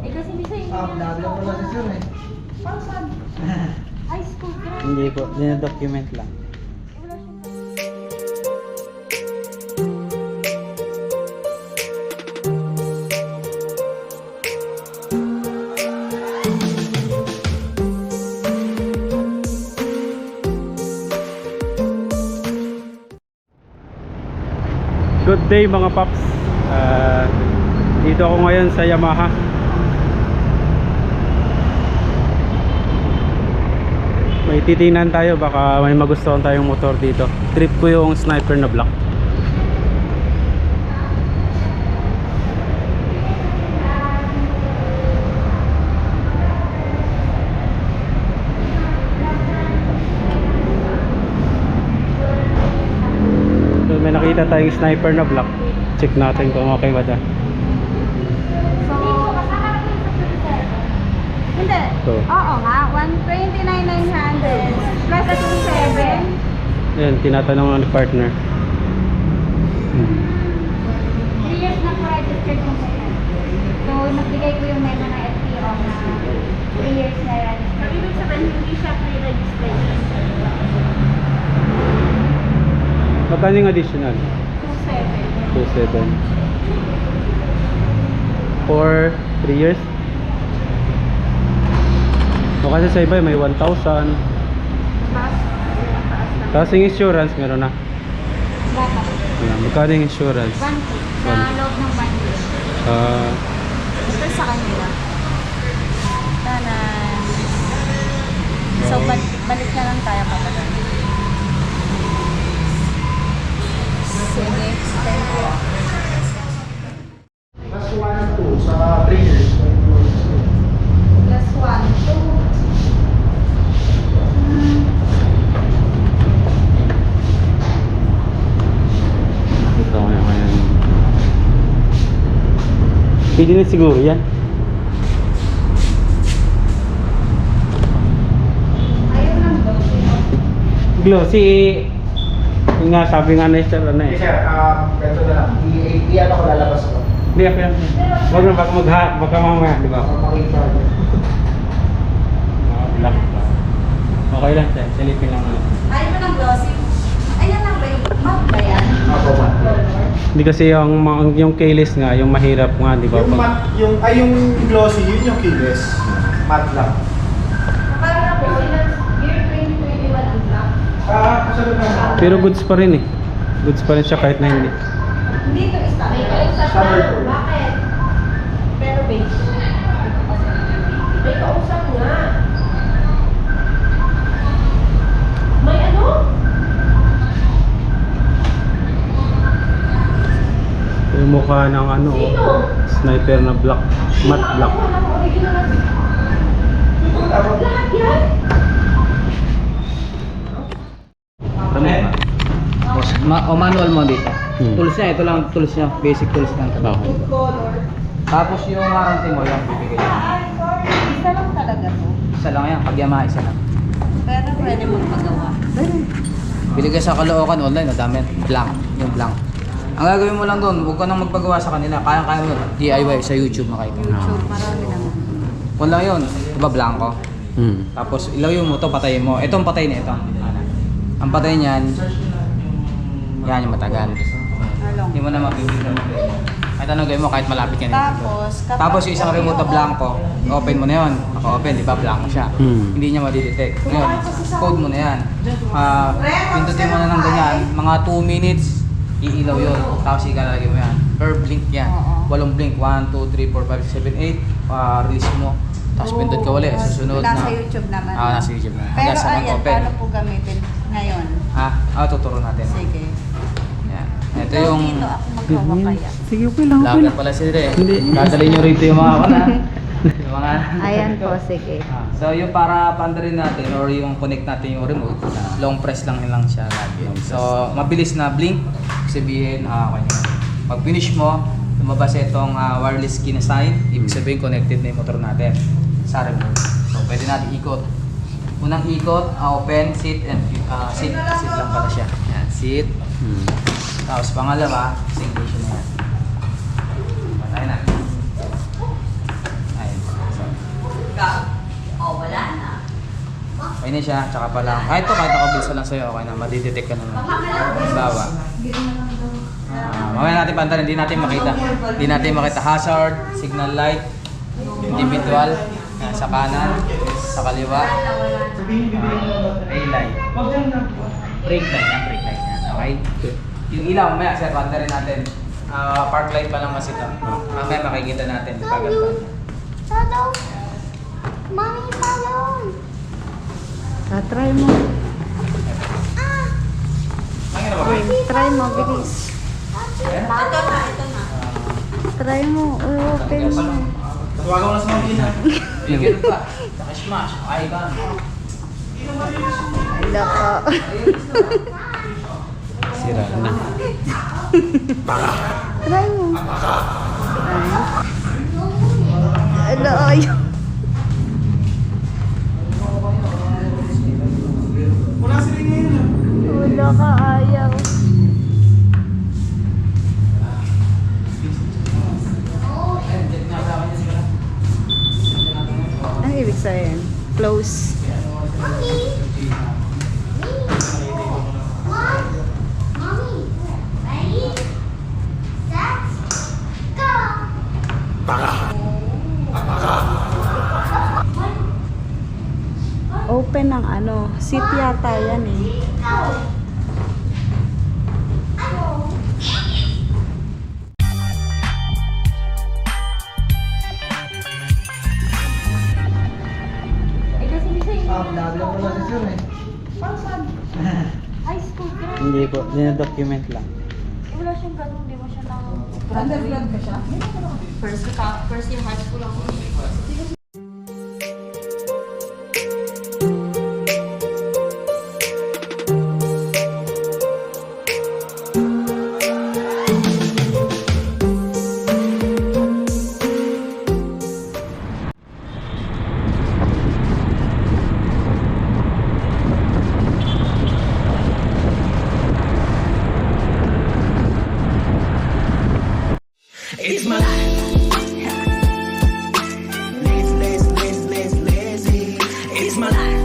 Eh kasi bisa yung Labi mo na si Sir eh. Para saan? High school ka. Hindi po, dina-document lang. Wala siya. Good day mga paps. Dito ako ngayon sa Yamaha. May titingnan tayo, baka may magustuhan tayong motor dito. Trip ko yung Sniper na black. So may nakita tayong Sniper na black. Check natin kung okay ba da. So, hindi. So, Oo nga, 129,900 plus 27. yan, tinatanong ng partner. 3 years na po-registered mo sa yan. So, nagbigay ko yung memo ng FTO na 3 years na registered. So, ibig sabihin, hindi siya pre-registration. Magkano yung additional? 27. 2.7 for 3 years. O kasi sa iba may 1,000. Plus, taas lang. Tapos yung insurance meron na. Baka. Ayan, magkano yung insurance? 1K. Sa loob ng 1K. Ito sa kanila. Tanan. So, balik na lang tayo kapag. Sige. Thank you. Plus 1, 2 sa 3 years. Plus 1, 2. Ito ngayon. Pwede na siguro yan. Ayaw lang daw. Glossy. Yung nga sabi nga na sir, ano Okay eh. sir, ganito na lang. I-ano ko lalabas ko. Hindi ako yan. Huwag na baka mamaya, di ba? Makita niyo. Black ba? Okay lang sir, silipin lang naman. Ayaw mo ng glossy. Ayan lang ba yung matte ba yan? Ako ba? Hindi kasi yung keyless nga, yung mahirap nga, di ba? Yung matte, yung glossy, yun yung keyless. Matte lang. Parang ako, year 2021 ang black. Kasunod na. Pero goods pa rin eh. Goods pa rin siya kahit na hindi. Hindi ito isa. May kausap Summer. Bakit? Pero beige. May kausap nga. May ano? Yung mukha ng ano, Sniper na black, matte black. Lahat yan? O manual mo dito. Hmm. Tools niya, ito lang tools niya, basic tools lang. Okay. Color. Tapos yung warranty mo yung bibigay niya. Isa lang talaga to. Isa lang yan, pag Yamaha isa lang. Pero pwede mong magawa. Bili ka sa Caloocan online, madami. Blank, yung blank. Ang gagawin mo lang doon, huwag ka nang magpagawa sa kanila. Kaya mo DIY sa YouTube makikita. YouTube, marami naman. Kung lang yun, diba blanco? Hmm. Tapos ilawin mo to, patayin mo. Itong patay na ito. Ang patay niyan, yan yung matagal. Hindi mo na mabibigyan mo. Kahit anong gawin mo, kahit malapit ka na. Tapos yung isang remote na blanco, open mo na yun. Naka-open, di ba? Blanco siya. Hmm. Hindi niya madidetect. Ngayon, code mo na yan. Pindutin mo na ng ganyan, mga 2 minutes, iilaw yun. Tapos ikalagay mo yan. Per blink yan. 8 blink. 1, 2, 3, 4, 5, 6, 7, 8. Release mo. Tapos pindot ka ulit. Susunod na. Nasa YouTube naman. Nasa YouTube na. Pero Hanggang sa ayan, mag-open. paano po gamitin ngayon? Tuturo natin. Sige. Yan. Ito Ikaw yung... dito ako maghawa kaya. Sige, okay lang. Okay Vlogger lang. pala sila eh. Hindi. Dadalhin nyo rito yung mga kana. Yung mga... Ayan po, sige. So yung para pandarin natin or yung connect natin yung remote, long press lang siya lagi. So mabilis na blink, sabihin, pag finish mo, lumabas itong wireless key na sign, ibig sabihin connected na yung motor natin sa remote. So pwede natin ikot. Unang ikot, open, sit, and sit lang pala siya. Yan, sit. Hmm. Tapos pangalawa, singlish na yan. Patay na. Okay na siya, tsaka pa lang. Kahit nakabilsa lang sa'yo, okay na, madidetect ka naman. Bawa. Mamaya natin pantalan, hindi natin makita. Hindi natin makita hazard, signal light, individual, sa kanan, sa kaliwa. Ray light. Brake light, brake light yan, okay? Yung ilaw, mamaya, sir, pantalan natin. Park light pa lang mas ito. Mamaya makikita natin. Follow. Follow. Mommy, follow. Try mo. Try mo, bilis. Try mo, open mo. Tawagan mo na sa mga ina. Bigyan pa. Saka smash. Ay ba? Wala ka. Sira na. Try mo. Ala, ayaw. Wala sila ngayon. Wala ka, ayaw. Ang ibig sabihin? Close. Mommy. One. Mommy. Ready? Set. Go. Open ng ano. Seat yata yan eh. Go. Eh, kasi hindi sa'yo. Ay, school grade. Hindi po, dina-document lang. Eh, wala siyang ganun, di mo siya na... Undergrad ka siya? First year high school ako. It's my life.